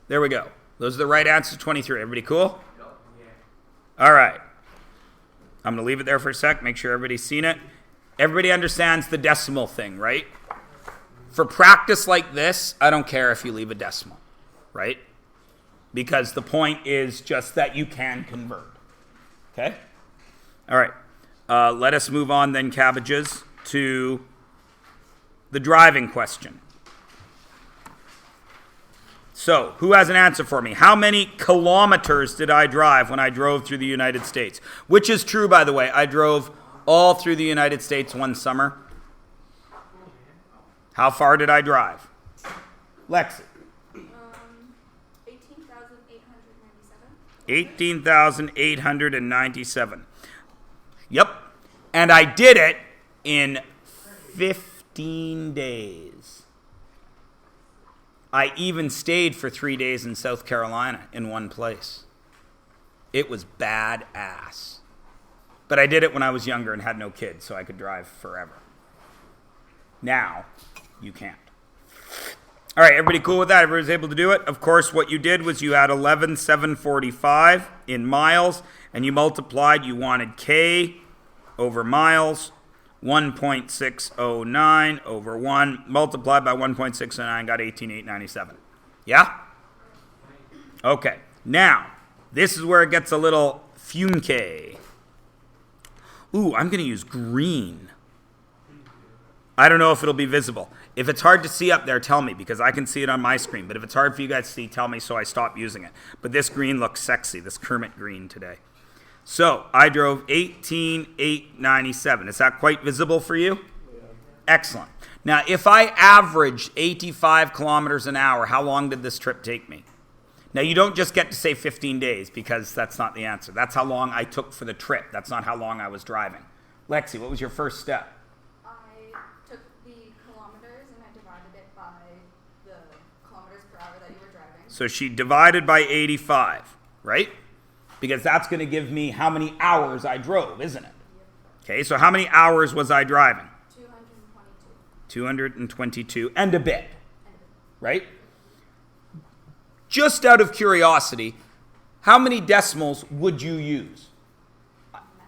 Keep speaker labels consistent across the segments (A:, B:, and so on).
A: There we go. Those are the right answers, 23. Everybody cool? All right. I'm going to leave it there for a sec, make sure everybody's seen it. Everybody understands the decimal thing, right? For practice like this, I don't care if you leave a decimal, right? Because the point is just that you can convert. Okay? All right. Let us move on then, cabbages, to the driving question. So, who has an answer for me? How many kilometers did I drive when I drove through the United States? Which is true, by the way. I drove all through the United States one summer. How far did I drive? Lexi.
B: 18,897.
A: 18,897. Yep. And I did it in 15 days. I even stayed for 3 days in South Carolina in one place. It was badass. But I did it when I was younger and had no kids, so I could drive forever. Now, you can't. All right, everybody cool with that? Everybody's able to do it? Of course, what you did was you had 11,745 in miles, and you multiplied, you wanted K over miles, 1.609 over 1, multiplied by 1.609, got 18,897. Yeah? Okay. Now, this is where it gets a little funky. Ooh, I'm going to use green. I don't know if it'll be visible. If it's hard to see up there, tell me, because I can see it on my screen. But if it's hard for you guys to see, tell me so I stop using it. But this green looks sexy, this Kermit green today. So, I drove 18,897. Is that quite visible for you? Yeah. Excellent. Now, if I averaged 85 kilometers an hour, how long did this trip take me? Now, you don't just get to say 15 days, because that's not the answer. That's how long I took for the trip. That's not how long I was driving. Lexi, what was your first step?
B: I took the kilometers and I divided it by the kilometers per hour that you were driving.
A: So she divided by 85, right? Because that's going to give me how many hours I drove, isn't it? Okay, so how many hours was I driving? 222 and a bit, right? Just out of curiosity, how many decimals would you use?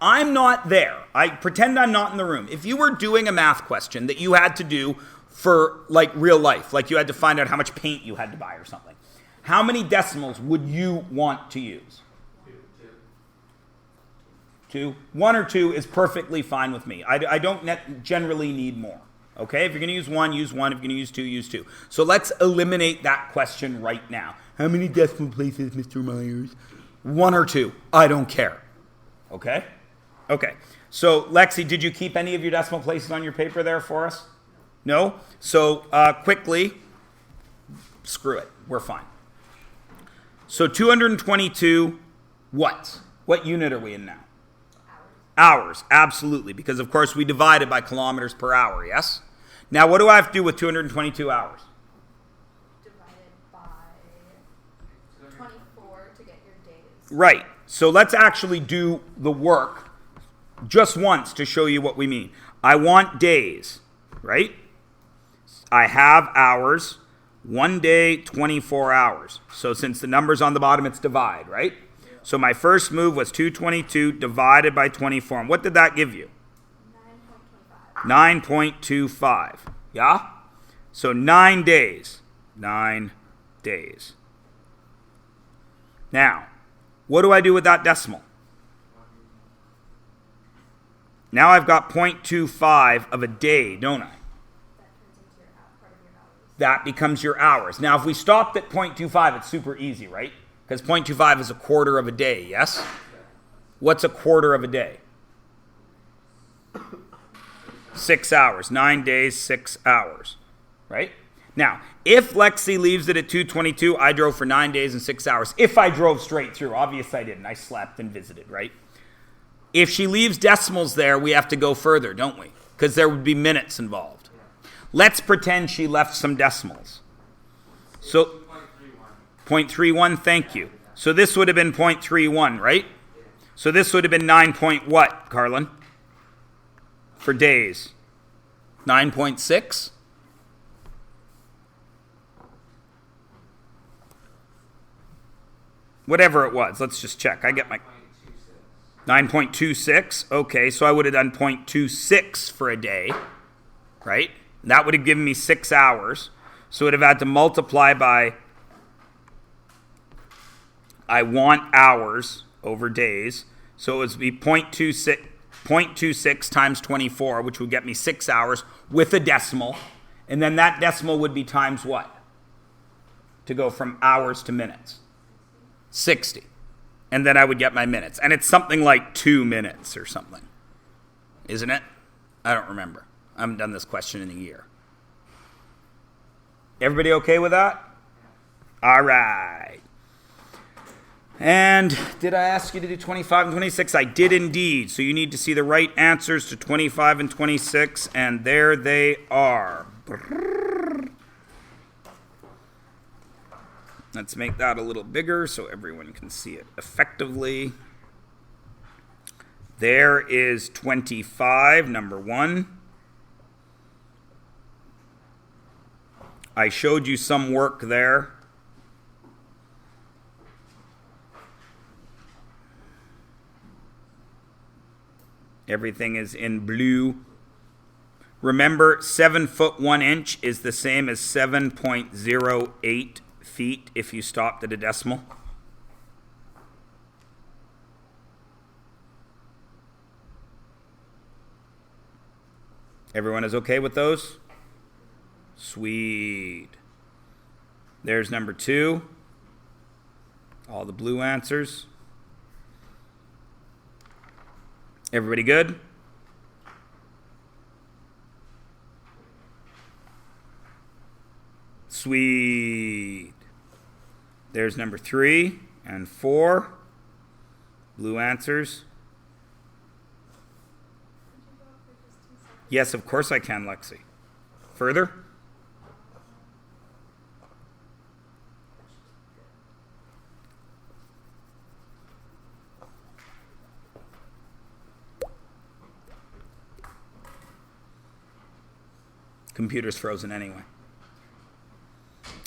A: I'm not there. I pretend I'm not in the room. If you were doing a math question that you had to do for like real life, like you had to find out how much paint you had to buy or something, how many decimals would you want to use? Two. 1 or 2 is perfectly fine with me. I don't generally need more. Okay? If you're going to use 1, use 1. If you're going to use 2, use 2. So let's eliminate that question right now. How many decimal places, Mr. Myers? 1 or 2. I don't care. Okay? Okay. So, Lexi, did you keep any of your decimal places on your paper there for us? No? So, quickly, screw it. We're fine. So, 222 what? What unit are we in now? Hours, absolutely, because of course we divide it by kilometers per hour, yes? Now what do I have to do with 222 hours?
B: Divide it by 24 to get your days.
A: Right, so let's actually do the work just once to show you what we mean. I want days, right? I have hours, 1 day, 24 hours. So since the number's on the bottom, it's divide, right? So my first move was 222 divided by 24. And what did that give you? 9.25. Yeah? So 9 days. 9 days. Now, what do I do with that decimal? Now I've got 0.25 of a day, don't I? That becomes your hours. Now, if we stopped at 0.25, it's super easy, right? Because 0.25 is a quarter of a day, yes? What's a quarter of a day? 6 hours. 9 days, 6 hours. Right? Now, if Lexi leaves it at 222, I drove for 9 days and 6 hours. If I drove straight through. Obviously, I didn't. I slept and visited, right? If she leaves decimals there, we have to go further, don't we? Because there would be minutes involved. Let's pretend she left some decimals. So 0.31, thank you. So this would have been 0.31, right? So this would have been 9 point what, Carlin? For days. 9.6? whatever it was. Let's just check. I get my 9.26. Okay, so I would have done 0.26 for a day, right? That would have given me 6 hours. So I would have had to multiply by, I want hours over days. So it would be 0.26 times 24, which would get me 6 hours with a decimal. And then that decimal would be times what? To go from hours to minutes. 60. And then I would get my minutes. And it's something like 2 minutes or something. Isn't it? I don't remember. I haven't done this question in a year. Everybody okay with that? All right. And did I ask you to do 25 and 26? I did indeed. So you need to see the right answers to 25 and 26. And there they are. Let's make that a little bigger so everyone can see it effectively. There is 25, number 1. I showed you some work there. Everything is in blue. Remember, 7 foot 1 inch is the same as 7.08 feet if you stopped at a decimal. Everyone is okay with those? Sweet. There's number 2. All the blue answers. Everybody good? Sweet. There's number 3 and 4. Blue answers. Yes, of course I can, Lexi. Further? Computer's frozen anyway.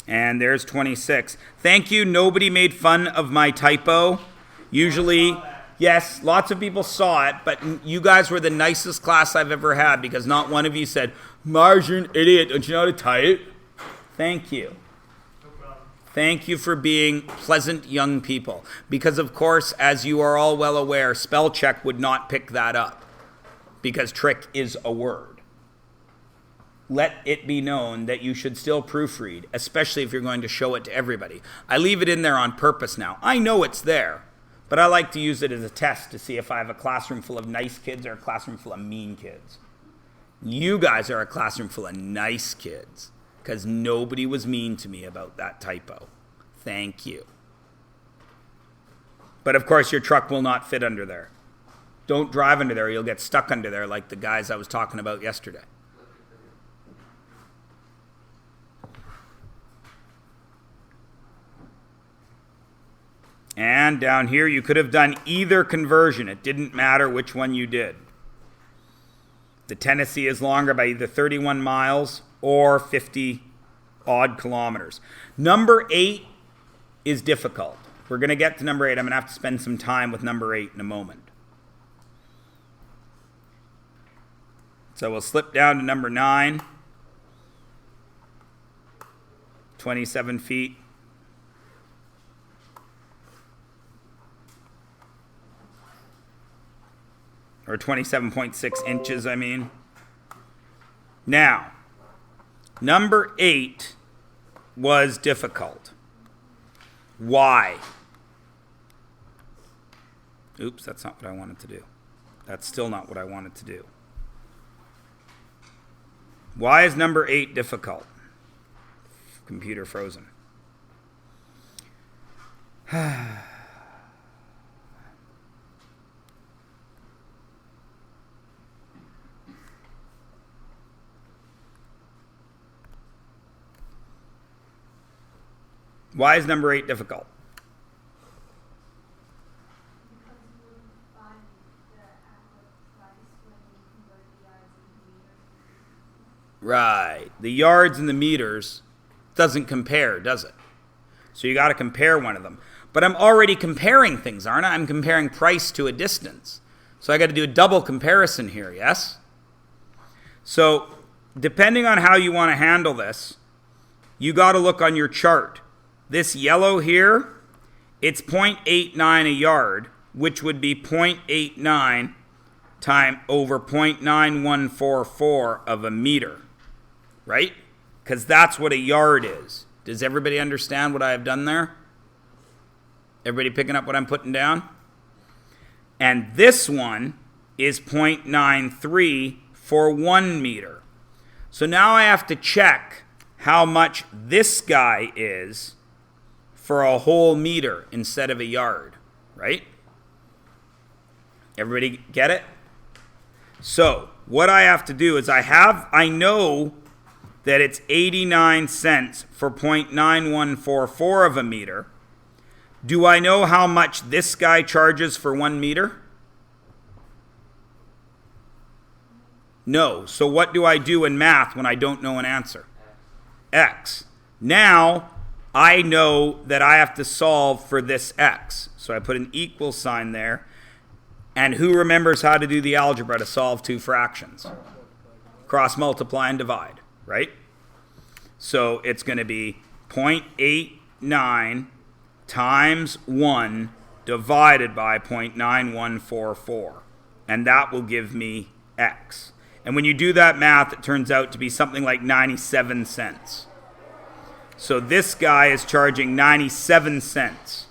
A: And there's 26. Thank you. Nobody made fun of my typo. Usually, yes, lots of people saw it, but you guys were the nicest class I've ever had because not one of you said, Mars, you're an idiot. Don't you know how to type? Thank you.
C: No problem.
A: Thank you for being pleasant young people. Because, of course, as you are all well aware, spell check would not pick that up because trick is a word. Let it be known that you should still proofread, especially if you're going to show it to everybody. I leave it in there on purpose now. I know it's there, but I like to use it as a test to see if I have a classroom full of nice kids or a classroom full of mean kids. You guys are a classroom full of nice kids because nobody was mean to me about that typo. Thank you. But of course, your truck will not fit under there. Don't drive under there. You'll get stuck under there like the guys I was talking about yesterday. And down here, you could have done either conversion. It didn't matter which one you did. The Tennessee is longer by either 31 miles or 50 odd kilometers. Number 8 is difficult. We're going to get to number 8. I'm going to have to spend some time with number 8 in a moment. So we'll slip down to number 9. 27 feet. Or 27.6 inches, I mean. Now, number 8 was difficult. Why? Oops, that's not what I wanted to do. That's still not what I wanted to do. Why is number 8 difficult? Computer frozen. Why is number 8 difficult? Right. The yards and the meters doesn't compare, does it? So you got to compare one of them. But I'm already comparing things, aren't I? I'm comparing price to a distance. So I got to do a double comparison here, yes? So depending on how you want to handle this, you got to look on your chart. This yellow here, it's 0.89 a yard, which would be 0.89 time over 0.9144 of a meter, right? Because that's what a yard is. Does everybody understand what I have done there? Everybody picking up what I'm putting down? And this one is 0.93 for 1 meter. So now I have to check how much this guy is for a whole meter instead of a yard, right? Everybody get it? So what I have to do is I know that it's 89 cents for 0.9144 of a meter. Do I know how much this guy charges for 1 meter? No. So what do I do in math when I don't know an answer? X. Now I know that I have to solve for this x. So I put an equal sign there. And who remembers how to do the algebra to solve two fractions? Cross multiply and divide, right? So it's going to be 0.89 times 1 divided by 0.9144. And that will give me x. And when you do that math, it turns out to be something like 97 cents. So this guy is charging 97 cents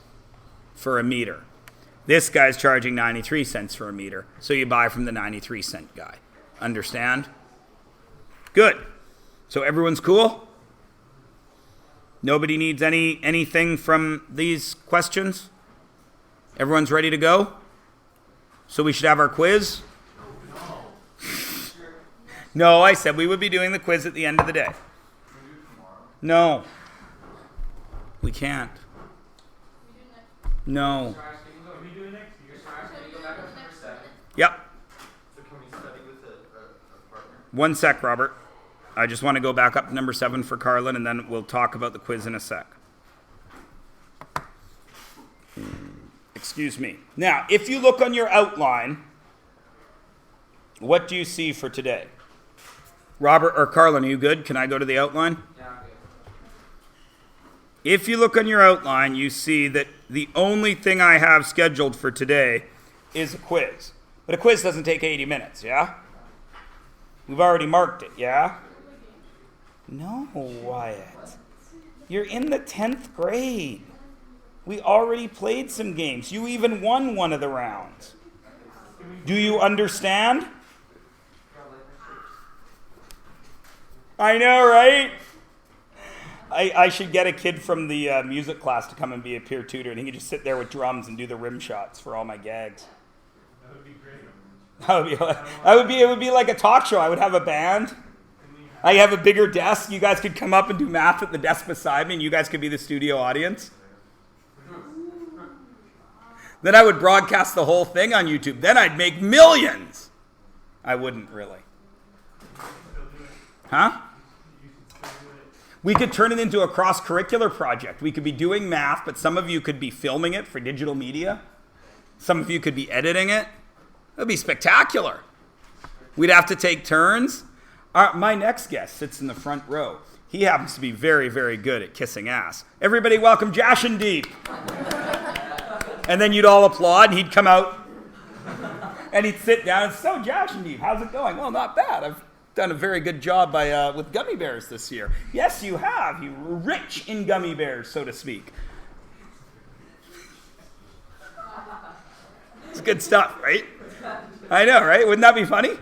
A: for a meter. This guy's charging 93 cents for a meter. So you buy from the 93 cent guy. Understand? Good. So everyone's cool? Nobody needs anything from these questions? Everyone's ready to go? So we should have our quiz? No, I said we would be doing the quiz at the end of the day. No. We can't. No. Yep.
C: So can we study with a partner?
A: One sec, Robert. I just want to go back up to number 7 for Carlin, and then we'll talk about the quiz in a sec. Excuse me. Now, if you look on your outline, what do you see for today? Robert or Carlin, are you good? Can I go to the outline?
C: Yeah, okay.
A: If you look on your outline, you see that the only thing I have scheduled for today is a quiz. But a quiz doesn't take 80 minutes, yeah? We've already marked it, yeah? No, Wyatt. You're in the 10th grade. We already played some games. You even won one of the rounds. Do you understand? I know, right? I should get a kid from the music class to come and be a peer tutor, and he could just sit there with drums and do the rim shots for all my gags.
D: That would be great.
A: It would be like a talk show. I would have a band. I have a bigger desk. You guys could come up and do math at the desk beside me, and you guys could be the studio audience. Then I would broadcast the whole thing on YouTube. Then I'd make millions. I wouldn't really. Huh? We could turn it into a cross-curricular project. We could be doing math, but some of you could be filming it for digital media. Some of you could be editing it. It would be spectacular. We'd have to take turns. My next guest sits in the front row. He happens to be very, very good at kissing ass. Everybody welcome Jashandeep. And then you'd all applaud, and he'd come out, and he'd sit down and say, so Jashandeep, how's it going? Well, not bad. I've done a very good job with gummy bears this year. Yes, you have. You were rich in gummy bears, so to speak. It's good stuff, right? I know, right? Wouldn't that be funny?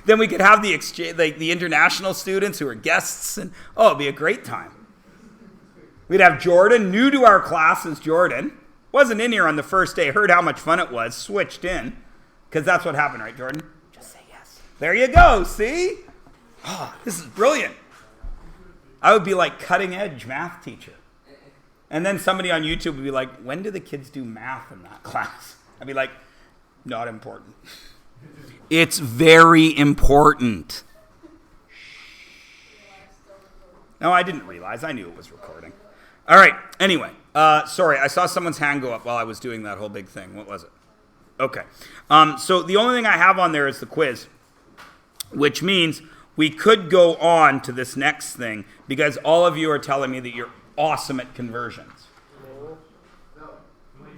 A: Then we could have the exchange, like the international students who are guests, and it'd be a great time. We'd have Jordan, new to our class is Jordan. Wasn't in here on the first day, heard how much fun it was, switched in, because that's what happened, right, Jordan? Just say yes. There you go, see? Oh, this is brilliant. I would be like cutting edge math teacher. And then somebody on YouTube would be like, when do the kids do math in that class? I'd be like, not important. It's very important. No, I didn't realize. I knew it was recording. All right, anyway, Sorry, I saw someone's hand go up while I was doing that whole big thing. What was it? Okay. So the only thing I have on there is the quiz, which means we could go on to this next thing because all of you are telling me that you're awesome at conversions.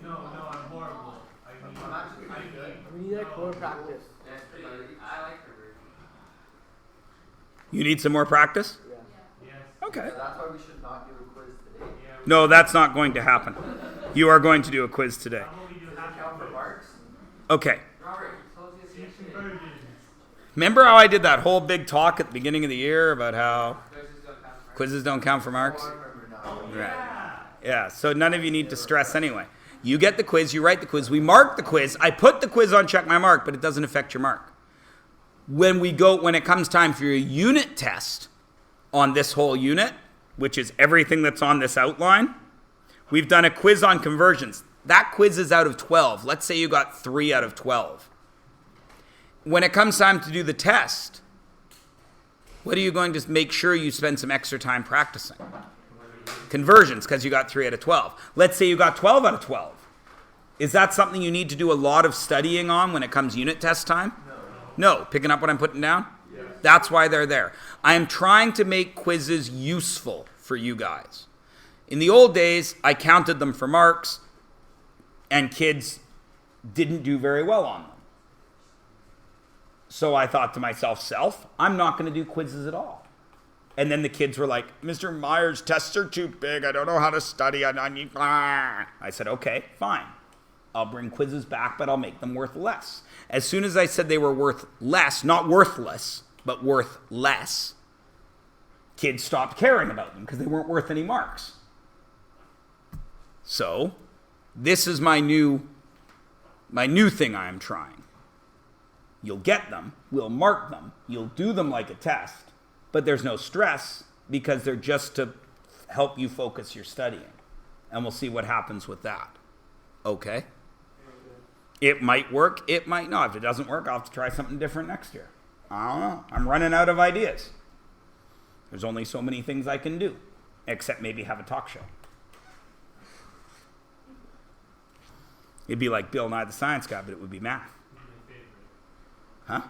C: No, I'm horrible. I'm actually pretty good.
D: We need like more practice.
C: I like conversion.
A: You need some more practice?
D: Yeah.
C: Yes.
A: Okay.
C: That's why we should not do a quiz today.
A: No, that's not going to happen. You are going to do a quiz today.
C: Count for marks?
A: Okay.
C: Robert, you told us yesterday.
A: Remember how I did that whole big talk at the beginning of the year about how
C: Quizzes don't count for marks.
A: quizzes don't count for marks?
C: I remember now.
A: Right. Yeah, so none of you need to stress anyway. You get the quiz, you write the quiz, we mark the quiz. I put the quiz on check my mark, but it doesn't affect your mark. When it comes time for your unit test on this whole unit, which is everything that's on this outline, we've done a quiz on conversions. That quiz is out of 12. Let's say you got 3 out of 12. When it comes time to do the test, what are you going to make sure you spend some extra time practicing? Conversions, because you got 3 out of 12. Let's say you got 12 out of 12. Is that something you need to do a lot of studying on when it comes unit test time? No. Picking up what I'm putting down?
C: Yes.
A: That's why they're there. I am trying to make quizzes useful for you guys. In the old days, I counted them for marks, and kids didn't do very well on them. So I thought to myself, I'm not going to do quizzes at all. And then the kids were like, Mr. Myers, tests are too big. I don't know how to study. I need... I said, okay, fine. I'll bring quizzes back, but I'll make them worth less. As soon as I said they were worth less, not worthless, but worth less, kids stopped caring about them because they weren't worth any marks. So this is my new thing I am trying. You'll get them, we'll mark them, you'll do them like a test, but there's no stress because they're just to help you focus your studying. And we'll see what happens with that. Okay? It might work, it might not. If it doesn't work, I'll have to try something different next year. I don't know. I'm running out of ideas. There's only so many things I can do, except maybe have a talk show. It'd be like Bill Nye the Science Guy, but it would be math. Huh?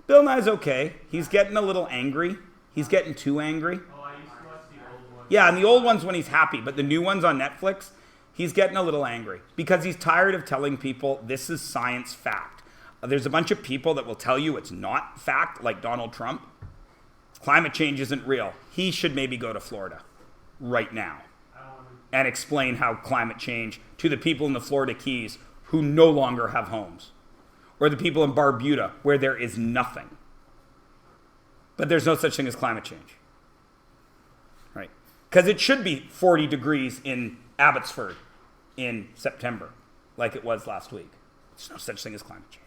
A: Bill Nye's okay. He's getting a little angry. He's getting too angry.
C: Oh, I used to watch the old ones.
A: Yeah, and the old ones when he's happy, but the new ones on Netflix, he's getting a little angry because he's tired of telling people this is science fact. There's a bunch of people that will tell you it's not fact, like Donald Trump. Climate change isn't real. He should maybe go to Florida right now and explain how climate change to the people in the Florida Keys who no longer have homes, or the people in Barbuda where there is nothing. But there's no such thing as climate change, right? Because it should be 40 degrees in Abbotsford in September, like it was last week. There's no such thing as climate change.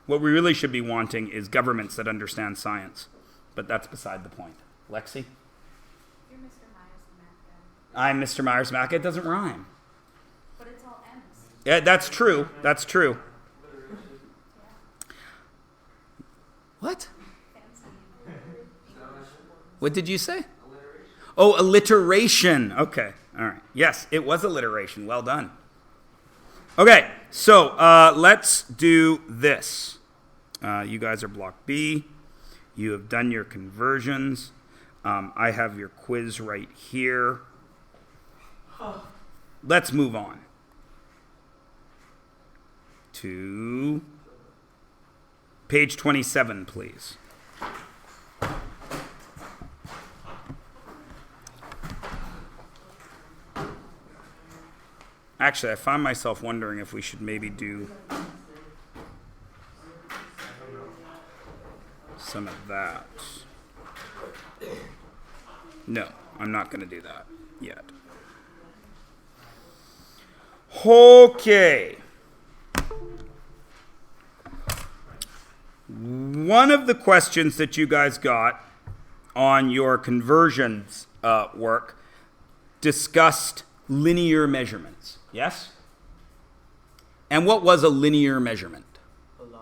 A: What we really should be wanting is governments that understand science, but that's beside the point. Lexi?
B: You're Mr. Myers the math guy.
A: I'm Mr. Myers Mac. It doesn't rhyme.
B: But it's all M's.
A: Yeah, that's true. That's true.
B: Yeah.
A: What?
B: Fancy.
A: What did you say? Oh, alliteration. Okay. All right. Yes, it was alliteration. Well done. Okay, so let's do this. You guys are block B. You have done your conversions. I have your quiz right here. Let's move on to page 27, please. Actually, I find myself wondering if we should maybe do some of that. No, I'm not going to do that yet. Okay. One of the questions that you guys got on your conversions work discussed linear measurements. Yes? And what was a linear measurement?
D: A line.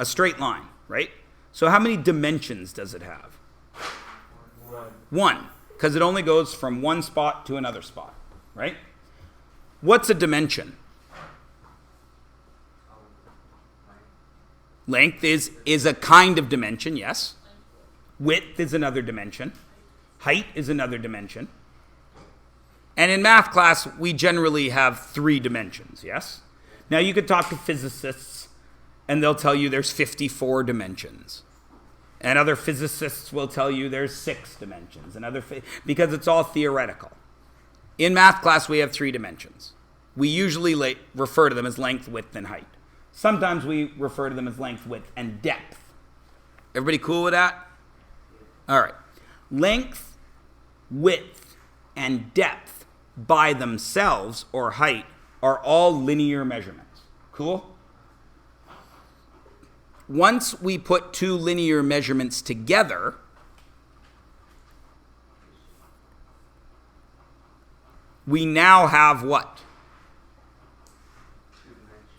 A: A straight line, right? So how many dimensions does it have?
D: One.
A: One, because it only goes from one spot to another spot, right? What's a dimension? Length is a kind of dimension, yes. Width is another dimension. Height is another dimension. And in math class, we generally have 3 dimensions, yes? Now, you could talk to physicists, and they'll tell you there's 54 dimensions. And other physicists will tell you there's 6 dimensions. And because it's all theoretical. In math class, we have 3 dimensions. We usually refer to them as length, width, and height. Sometimes we refer to them as length, width, and depth. Everybody cool with that? All right. Length, width, and depth by themselves, or height, are all linear measurements. Cool? Once we put 2 linear measurements together, we now have what?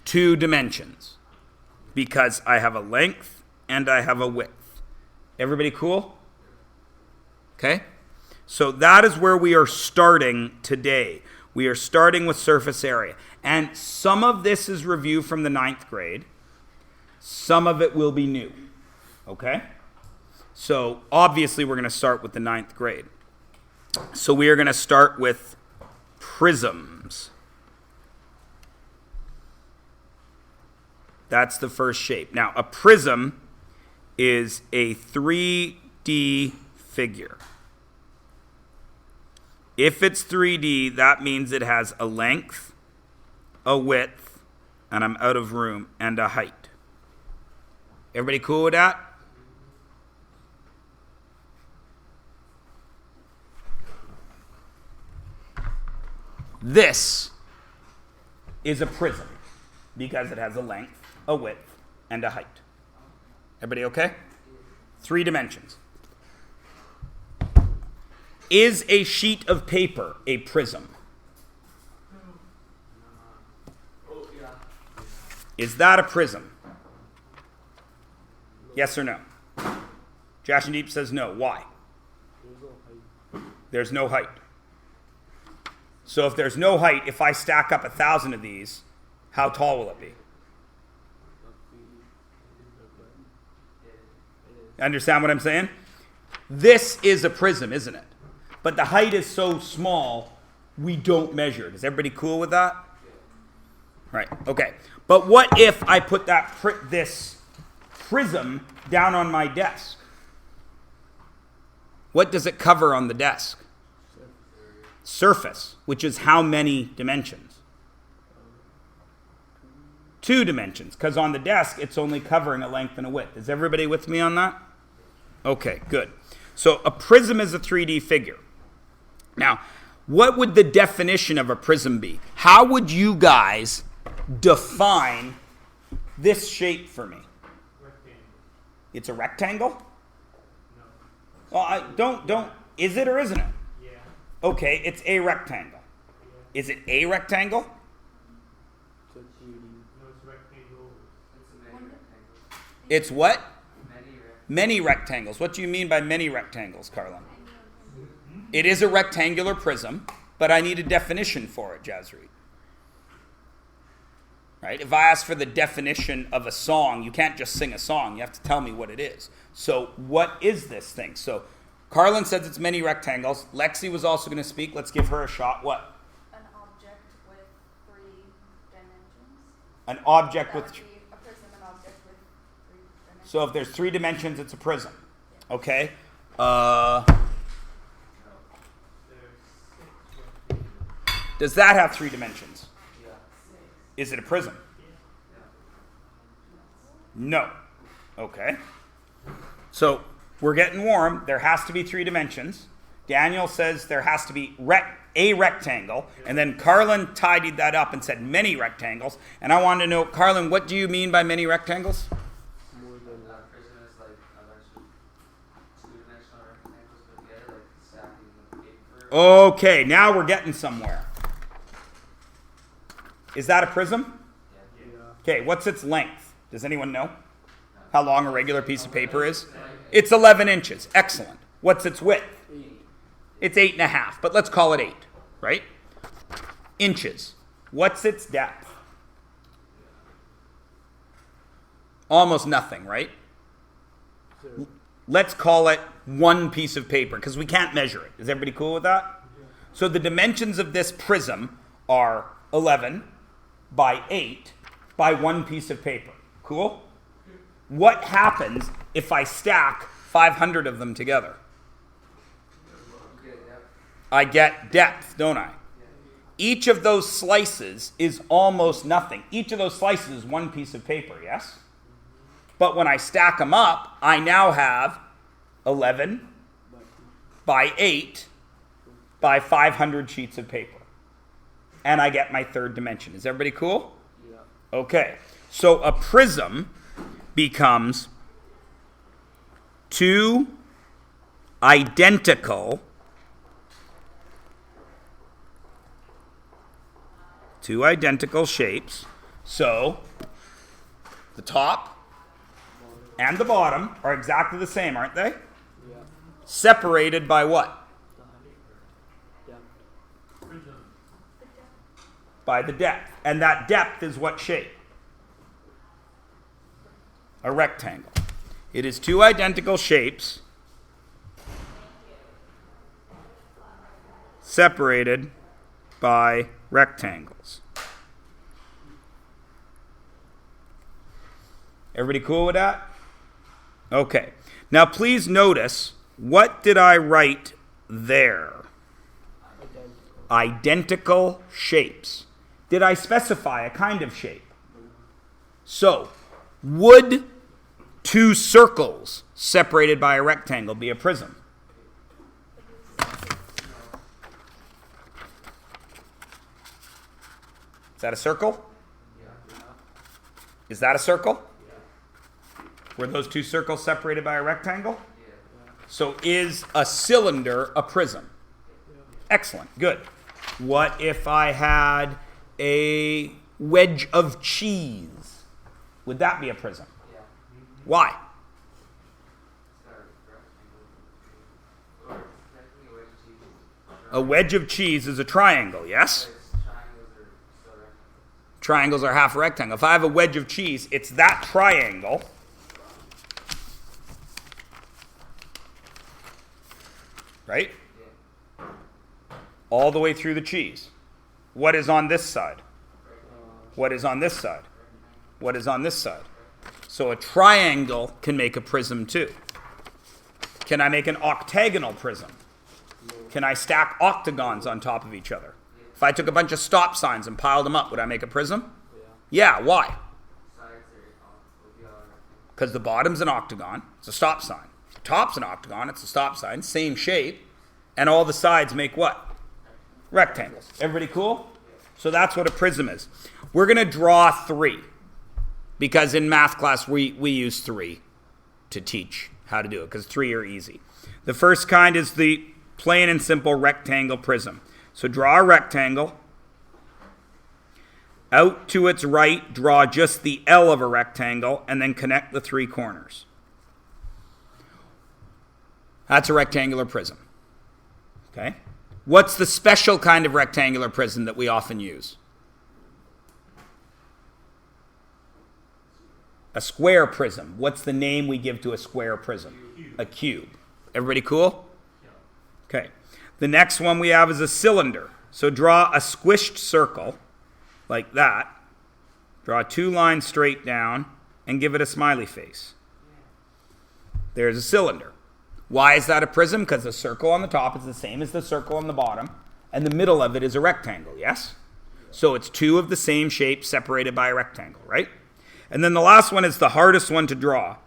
A: 2 dimensions. Because I have a length and I have a width. Everybody cool? Okay? So that is where we are starting today. We are starting with surface area. And some of this is review from the 9th grade. Some of it will be new. Okay? So obviously we're going to start with the 9th grade. So we are going to start with prisms. That's the first shape. Now, a prism is a 3D figure. If it's 3D, that means it has a length, a width, and I'm out of room, and a height. Everybody cool with that? This is a prism because it has a length, a width, and a height. Everybody okay? 3 dimensions. Is a sheet of paper a prism? Is that a prism? Yes or no? Josh and Deep says no. Why? There's no height. So if there's no height, if I stack up 1,000 of these, how tall will it be? Understand what I'm saying? This is a prism, isn't it? But the height is so small, we don't measure it. Is everybody cool with that? Right, okay. But what if I put this prism down on my desk? What does it cover on the desk? Surface, which is how many dimensions? 2 dimensions, because on the desk, it's only covering a length and a width. Is everybody with me on that? Okay, good. So a prism is a 3D figure. Now, what would the definition of a prism be? How would you guys define this shape for me?
C: Rectangle.
A: It's a rectangle?
C: No.
A: Well, is it or isn't it?
C: Yeah.
A: Okay, it's a rectangle.
C: Yeah.
A: Is it a rectangle?
C: No, it's rectangle.
D: It's a many rectangle.
A: It's what?
D: Many rectangle.
A: Many rectangles. What do you mean by many rectangles, Carlin? It is a rectangular prism, but I need a definition for it, Jasreed. Right? If I ask for the definition of a song, you can't just sing a song. You have to tell me what it is. So what is this thing? So Carlin says it's many rectangles. Lexi was also going to speak. Let's give her a shot. What?
B: An object with 3 dimensions.
A: An object
B: That
A: with...
B: would be a prism, an object with 3 dimensions.
A: So if there's 3 dimensions, it's a prism. Okay?
C: There's 6 rectangles.
A: Does that have 3 dimensions?
D: Yeah.
A: Is it a prism? No. Okay. So we're getting warm. There has to be 3 dimensions. Daniel says there has to be a rectangle. And then Carlin tidied that up and said many rectangles. And I wanted to know, Carlin, what do you mean by many rectangles?
D: That prism is like a bunch of 2-dimensional rectangles put together, like stacking the paper.
A: Okay, now we're getting somewhere. Is that a prism?
C: Yeah.
A: Okay, what's its length? Does anyone know how long a regular piece of paper is? It's 11 inches. Excellent. What's its width? It's 8.5, but let's call it 8, right? Inches. What's its depth? Almost nothing, right?
C: Zero.
A: Let's call it one piece of paper because we can't measure it. Is everybody cool with that? So the dimensions of this prism are 11 by 8 by one piece of paper. Cool? What happens if I stack 500 of them together? I get depth, don't I? Each of those slices is almost nothing. Each of those slices is one piece of paper, yes? But when I stack them up, I now have 11 by 8 by 500 sheets of paper. And I get my third dimension. Is everybody cool?
C: Yeah.
A: Okay. So a prism becomes two identical shapes. So the top and the bottom are exactly the same, aren't they?
C: Yeah.
A: Separated by what?
C: Yeah.
A: By the depth. And that depth is what shape? A rectangle. It is two identical shapes separated by rectangles. Everybody cool with that? Okay. Now please notice, what did I write there? Identical shapes. Did I specify a kind of shape? So, would two circles separated by a rectangle be a prism? Is that a circle? Is that a circle? Were those two circles separated by a rectangle? So is a cylinder a prism? Excellent, good. What if I had a wedge of cheese? Would that be a prism? Why? A wedge of cheese is a triangle, yes? Triangles are half a rectangle. If I have a wedge of cheese, it's that triangle right? All the way through the cheese. What is on this side? What is on this side? What is on this side? So a triangle can make a prism too. Can I make an octagonal prism? Can I stack octagons on top of each other? If I took a bunch of stop signs and piled them up, would I make a prism? Yeah, why? Because the bottom's an octagon, it's a stop sign. The top's an octagon, it's a stop sign, same shape, and all the sides make what? Rectangles. Everybody cool? So that's what a prism is. We're going to draw three, because in math class we use three to teach how to do it, because three are easy. The first kind is the plain and simple rectangle prism. So draw a rectangle. Out to its right, draw just the L of a rectangle, and then connect the three corners. That's a rectangular prism. Okay? What's the special kind of rectangular prism that we often use? A square prism. What's the name we give to a square prism? A cube. Everybody cool? Okay. The next one we have is a cylinder. So draw a squished circle like that. Draw two lines straight down and give it a smiley face. There's a cylinder. Why is that a prism? Because the circle on the top is the same as the circle on the bottom, and the middle of it is a rectangle, yes? So it's two of the same shape separated by a rectangle, right? And then the last one is the hardest one to draw.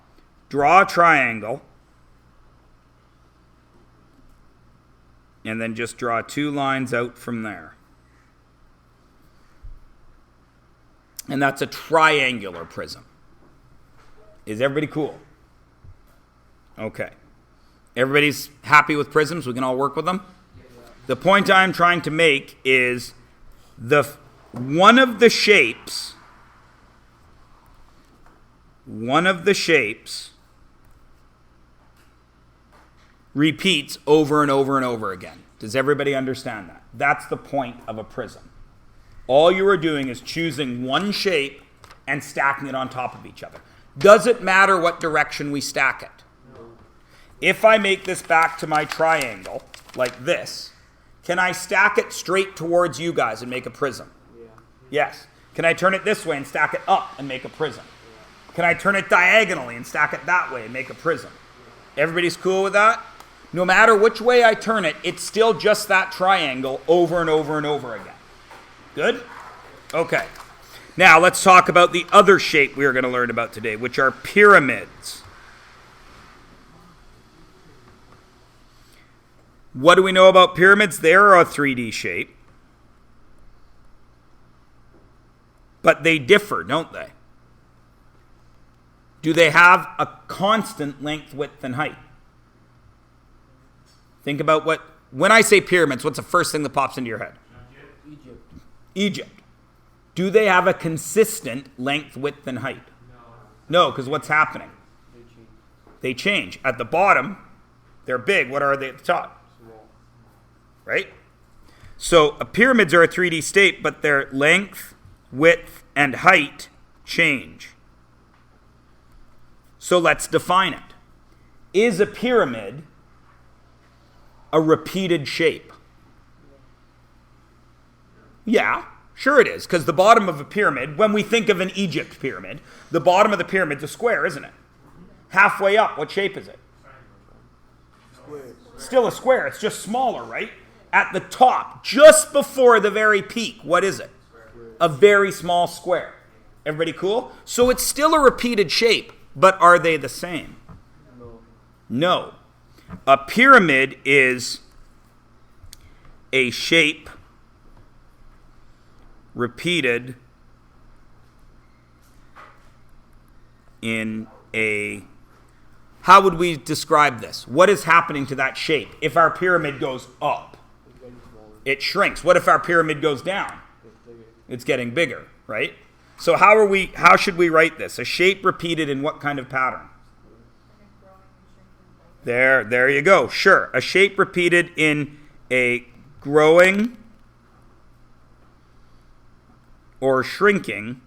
A: Draw a triangle, and then just draw two lines out from there. And that's a triangular prism. Is everybody cool? Okay. Everybody's happy with prisms? We can all work with them? The point I'm trying to make is one of the shapes repeats over and over and over again. Does everybody understand that? That's the point of a prism. All you are doing is choosing one shape and stacking it on top of each other. Does it matter what direction we stack it?
C: No.
A: If I make this back to my triangle, like this, can I stack it straight towards you guys and make a prism?
C: Yeah.
A: Yes. Can I turn it this way and stack it up and make a prism? Can I turn it diagonally and stack it that way and make a prism? Everybody's cool with that? No matter which way I turn it, it's still just that triangle over and over and over again. Good? Okay. Now let's talk about the other shape we are going to learn about today, which are pyramids. What do we know about pyramids? They're a 3D shape. But they differ, don't they? Do they have a constant length, width, and height? Think about when I say pyramids, what's the first thing that pops into your head?
C: Egypt.
A: Egypt. Do they have a consistent length, width, and height? No, because what's happening?
C: They change.
A: They change. At the bottom, they're big. What are they at the top?
C: Small.
A: Right? So pyramids are a 3D state, but their length, width, and height change. So let's define it. Is a pyramid a repeated shape? Yeah, sure it is, because the bottom of a pyramid, when we think of an Egypt pyramid, the bottom of the pyramid's a square, isn't it? Halfway up, what shape is it?
C: Square.
A: Still a square, it's just smaller, right? At the top, just before the very peak, what is it? A very small square. Everybody cool? So it's still a repeated shape, but are they the same?
C: No.
A: No. A pyramid is a shape repeated in a... How would we describe this? What is happening to that shape? If our pyramid goes up,
C: It's getting smaller.
A: it shrinks. What if our pyramid goes down?
C: It's bigger.
A: It's getting bigger, right? So how should we write this? A shape repeated in what kind of pattern? There you go. Sure. A shape repeated in a growing or shrinking.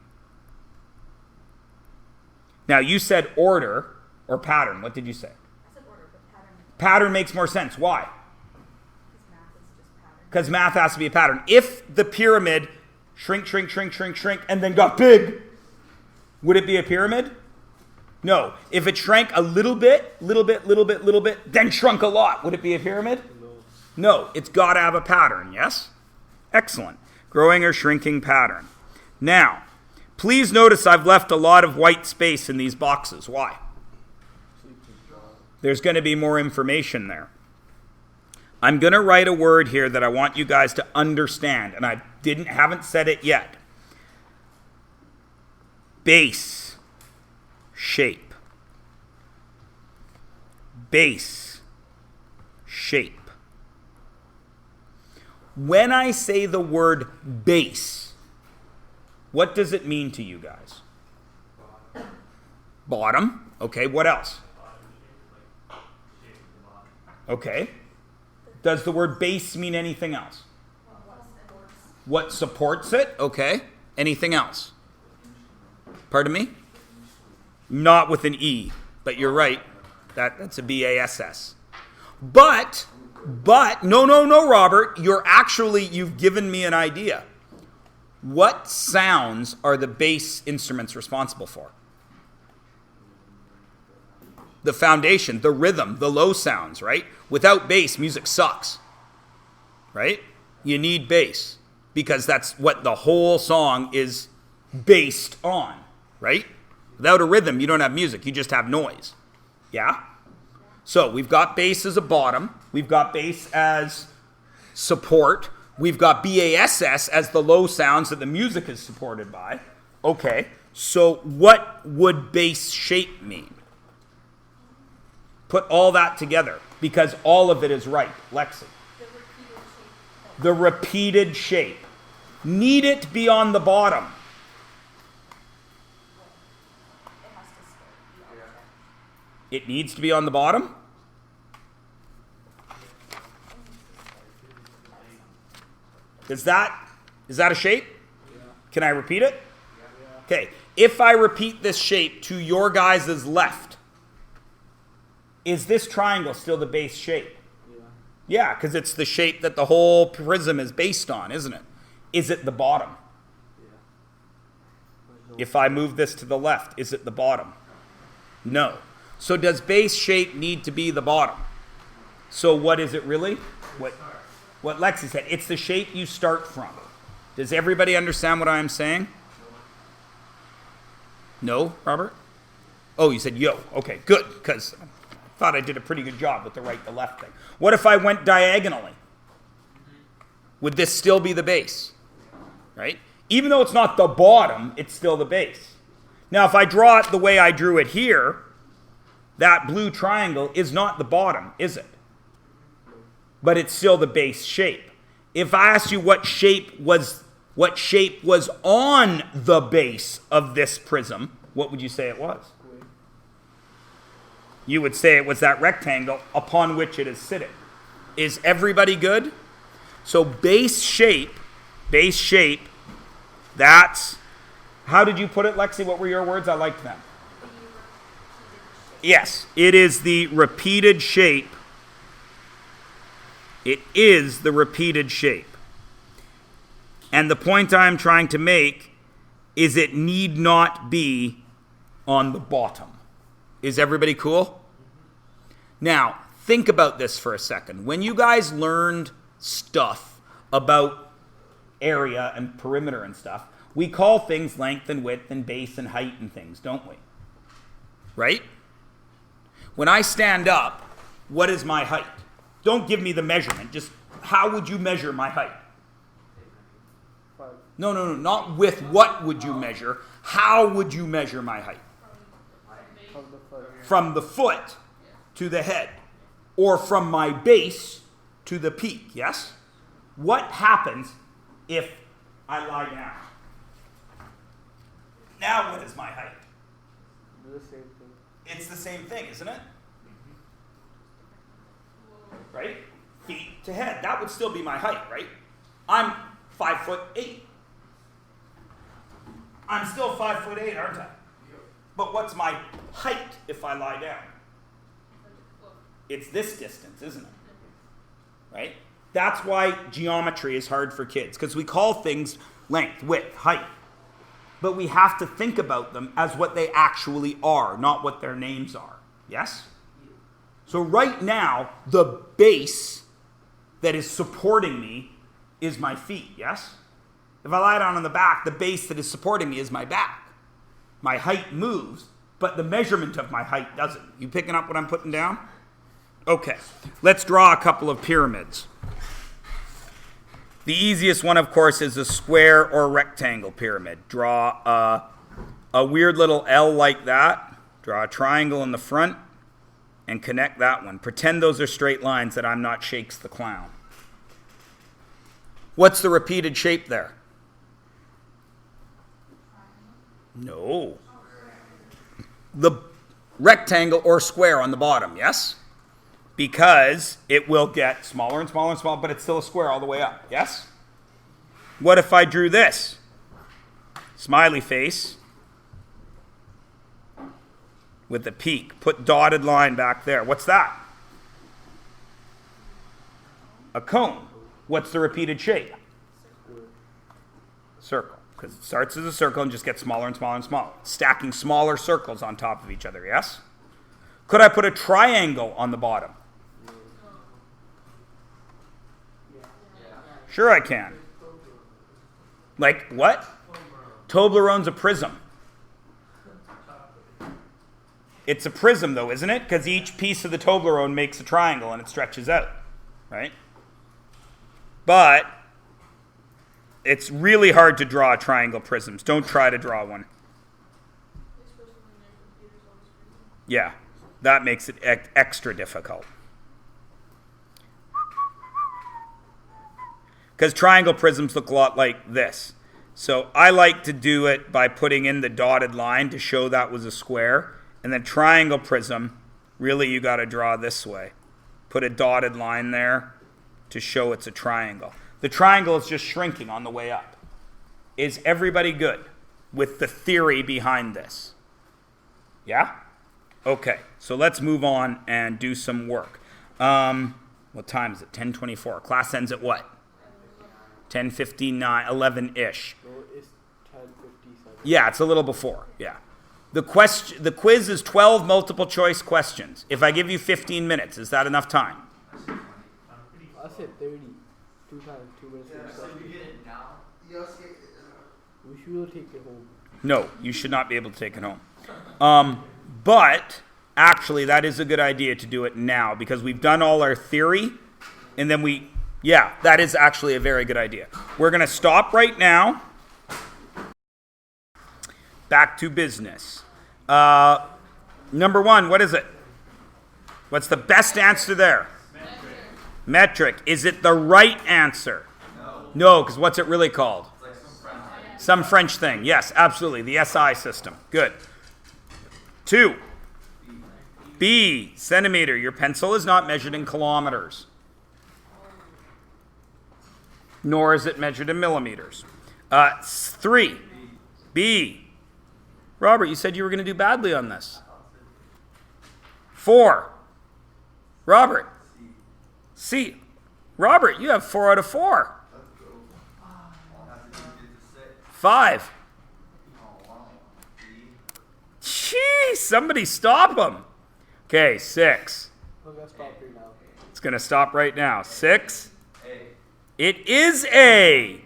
A: Now, you said order or pattern. What did you say?
B: I said order, but pattern.
A: Pattern makes more sense. Why?
B: Because math is just pattern.
A: Because math has to be a pattern. If the pyramid shrink, and then got big, would it be a pyramid? No. If it shrank a little bit, then shrunk a lot, would it be a pyramid?
C: No.
A: No. It's got to have a pattern, yes? Excellent. Growing or shrinking pattern. Now, please notice I've left a lot of white space in these boxes. Why? There's going to be more information there. I'm going to write a word here that I want you guys to understand, and I haven't said it yet. Base shape. Base shape. When I say the word base, what does it mean to you guys? Bottom. Okay, what else? Okay. Does the word base mean anything else? What supports it? Okay. Anything else? Pardon me? Not with an E, but you're right. That's a BASS. But, no, Robert, you've given me an idea. What sounds are the bass instruments responsible for? The foundation, the rhythm, the low sounds, right? Without bass, music sucks, right? You need bass because that's what the whole song is based on, right? Without a rhythm, you don't have music. You just have noise, yeah? So we've got bass as a bottom. We've got bass as support. We've got BASS as the low sounds that the music is supported by. Okay, so what would bass shape mean? Put all that together, because all of it is right. Lexi. The repeated shape. Need it be on the bottom?
B: It has to stay.
A: It needs to be on the bottom? Is that a shape?
C: Yeah.
A: Can I repeat it?
C: Yeah.
A: Okay. If I repeat this shape to your guys' left, is this triangle still the base shape?
C: Yeah.
A: Yeah, because it's the shape that the whole prism is based on, isn't it? Is it the bottom?
C: Yeah. There's no-
A: If I move this to the left, is it the bottom? No. So does base shape need to be the bottom? So what is it really? What Lexi said. It's the shape you start from. Does everybody understand what I'm saying? No, Robert? Oh, you said yo. Okay, good, because I thought I did a pretty good job with the right to left thing. What if I went diagonally? Would this still be the base? Right? Even though it's not the bottom, it's still the base. Now, if I draw it the way I drew it here, that blue triangle is not the bottom, is it? But it's still the base shape. If I asked you what shape was on the base of this prism, what would you say it was?
C: Square.
A: You would say it was that rectangle upon which it is sitting. Is everybody good? So base shape, that's, how did you put it, Lexi? What were your words? I liked them.
B: The repeated shape.
A: Yes, it is the repeated shape. It is the repeated shape. And the point I'm trying to make is it need not be on the bottom. Is everybody cool? Now, think about this for a second. When you guys learned stuff about area and perimeter and stuff, we call things length and width and base and height and things, don't we? Right? When I stand up, what is my height? Don't give me the measurement. Just how would you measure my height?
C: 5.
A: No, not with what would you measure. How would you measure my height?
C: From the foot.
A: From the foot to the head. Or from my base to the peak, yes? What happens if I lie down? Now what is my height?
C: Do the same thing.
A: It's the same thing, isn't it? Right? Feet to head. That would still be my height, right? I'm 5'8". I'm still 5'8", aren't I? But what's my height if I lie down? It's this distance, isn't it? Right? That's why geometry is hard for kids, because we call things length, width, height. But we have to think about them as what they actually are, not what their names are. Yes? So right now, the base that is supporting me is my feet, yes? If I lie down on the back, the base that is supporting me is my back. My height moves, but the measurement of my height doesn't. You picking up what I'm putting down? Okay, let's draw a couple of pyramids. The easiest one, of course, is a square or rectangle pyramid. Draw a weird little L like that. Draw a triangle in the front and connect that one. Pretend those are straight lines, that I'm not Shakes the Clown. What's the repeated shape there? No. The rectangle or square on the bottom, yes? Because it will get smaller and smaller and smaller, but it's still a square all the way up, yes? What if I drew this? Smiley face with the peak. Put dotted line back there. What's that? A cone. What's the repeated shape?
C: Square.
A: Circle. Because it starts as a circle and just gets smaller and smaller and smaller. Stacking smaller circles on top of each other, yes? Could I put a triangle on the bottom? Sure I can. Like what? Toblerone's a prism. It's a prism though, isn't it? Because each piece of the Toblerone makes a triangle and it stretches out, right? But it's really hard to draw triangle prisms. Don't try to draw one. Yeah, that makes it extra difficult. Because triangle prisms look a lot like this. So I like to do it by putting in the dotted line to show that was a square. And then triangle prism, really you got to draw this way. Put a dotted line there to show it's a triangle. The triangle is just shrinking on the way up. Is everybody good with the theory behind this? Yeah? Okay, so let's move on and do some work. What time is it? 10:24. Class ends at what? 10:59, 11-ish.
C: No, it's 10:57.
A: Yeah, it's a little before. Yeah. The quiz is 12 multiple choice questions. If I give you 15 minutes, is that enough time?
C: I said 30. 2 times, 2 minutes.
D: Yeah, so you get it now.
C: We should take it home.
A: No, you should not be able to take it home. But actually, that is a good idea to do it now because we've done all our theory, and then yeah, that is actually a very good idea. We're going to stop right now. Back to business. Number 1, what is it? What's the best answer there? Metric. Is it the right answer? No, because what's it really called?
D: It's like
A: Some French thing. Yes, absolutely. The SI system. Good. 2. B, centimeter. Your pencil is not measured in kilometers. Nor is it measured in millimeters. 3. B. Robert, you said you were going to do badly on this. 4. Robert. C. Robert, you have 4 out of 4. 5. Jeez, somebody stop him. Okay, 6.
C: I'm gonna stop right now.
A: It's going to stop right now. 6. It is A.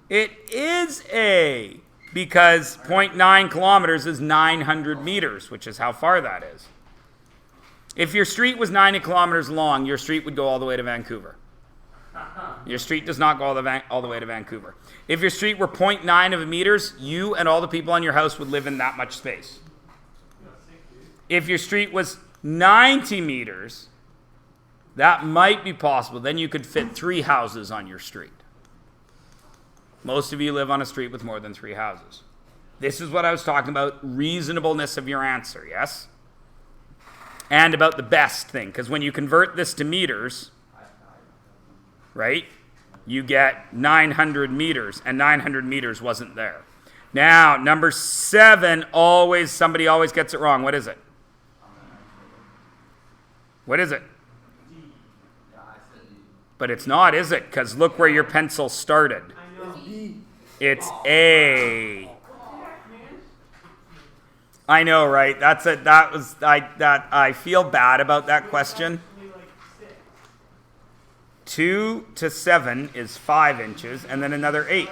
A: It is A. Because 0.9 kilometers is 900 meters, which is how far that is. If your street was 90 kilometers long, your street would go all the way to Vancouver. Your street does not go all the way to Vancouver. If your street were 0.9 of a meters, you and all the people in your house would live in that much space. If your street was 90 meters, that might be possible. Then you could fit 3 houses on your street. Most of you live on a street with more than 3 houses. This is what I was talking about, reasonableness of your answer, yes? And about the best thing, because when you convert this to meters, right, you get 900 meters, and 900 meters wasn't there. Now, number 7, somebody always gets it wrong. What is it? What is it? But it's not, is it? Because look where your pencil started. It's A. I know, right? I feel bad about that question. 2 to 7 is 5 inches, and then another 8.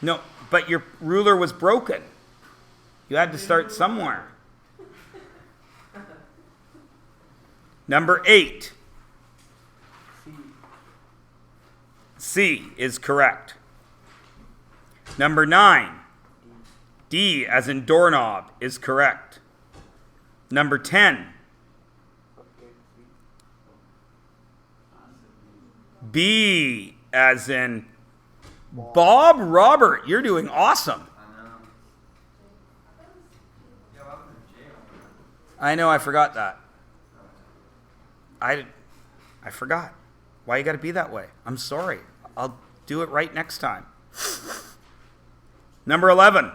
A: No, but your ruler was broken. You had to start somewhere. Number 8. C is correct. Number 9. D, as in doorknob, is correct. Number 10. B, as in Bob Robert. You're doing awesome. I know, I forgot that. I forgot. Why you got to be that way? I'm sorry. I'll do it right next time. Number 11.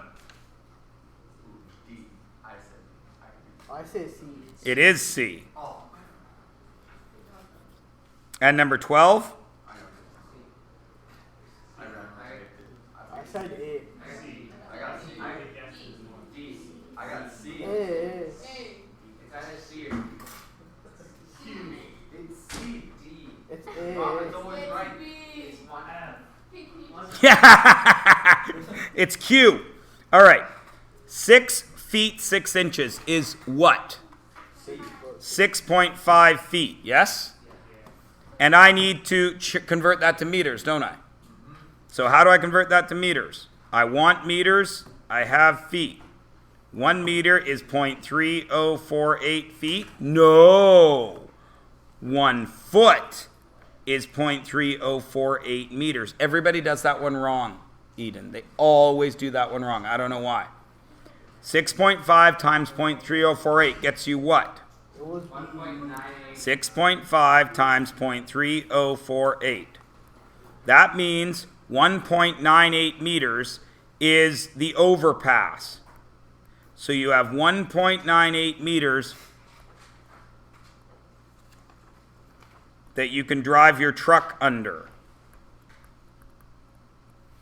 C: I say C.
A: It is C. And number 12.
C: I said A.
D: I got C. D. I got C.
C: A.
D: It's either C or D. It's C, D.
C: It's A.
D: Robert's always right. It's 1F.
A: Yeah. It's Q. All right. 6 feet 6 inches is what? 6.5 feet. Yes? And I need to convert that to meters, don't I? So how do I convert that to meters? I want meters. I have feet. 1 meter is 0.3048 feet. No. 1 foot is 0.3048 meters. Everybody does that one wrong, Eden. They always do that one wrong. I don't know why. 6.5 times 0.3048 gets you what?
C: It was
D: 1.98.
A: 6.5 times 0.3048. That means 1.98 meters is the overpass. So you have 1.98 meters that you can drive your truck under.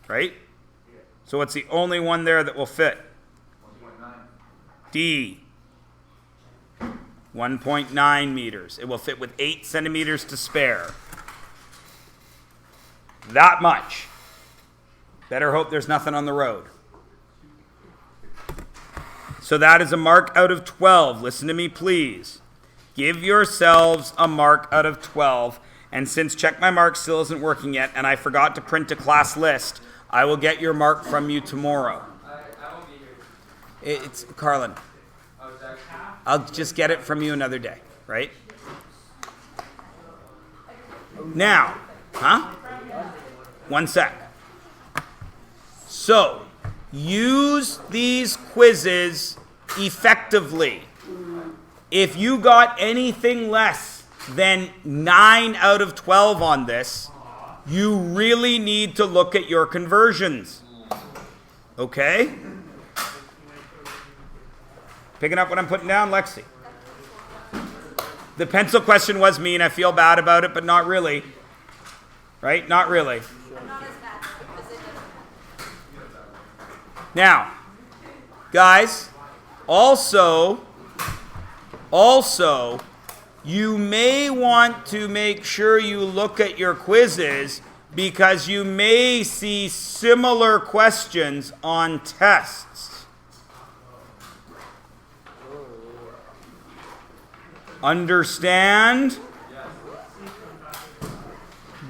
A: Right? So what's the only one there that will fit?
E: 1.9.
A: D. 1.9 meters. It will fit with 8 centimeters to spare. That much. Better hope there's nothing on the road. So that is a mark out of 12. Listen to me, please. Give yourselves a mark out of 12. And since Check My Mark still isn't working yet, and I forgot to print a class list, I will get your mark from you tomorrow.
D: I won't be here.
A: It's Carlin.
D: Oh, is that
A: I'll just get it from you another day, right? Now, huh? 1 sec. So, use these quizzes effectively. If you got anything less than 9 out of 12 on this, you really need to look at your conversions. Okay? Picking up what I'm putting down, Lexi? The pencil question was mean. I feel bad about it, but not really. Right? Not really.
B: Not as bad because it doesn't matter.
A: Now, guys, also, you may want to make sure you look at your quizzes because you may see similar questions on tests. Understand?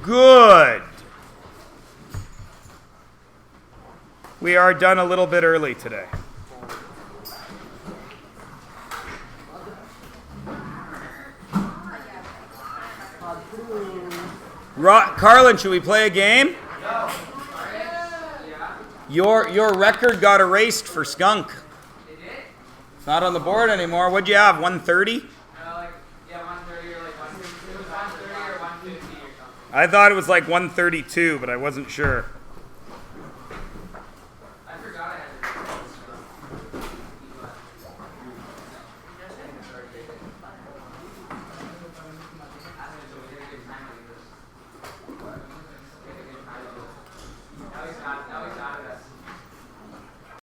A: Good. We are done a little bit early today. Carlin, should we play a game?
D: Yeah.
A: Your record got erased for skunk.
D: It did?
A: It's not on the board anymore. What'd you have? 130?
D: No, like, yeah, 130 or like 150. It was 130 or 150 or something.
A: I thought it was like 132, but I wasn't sure.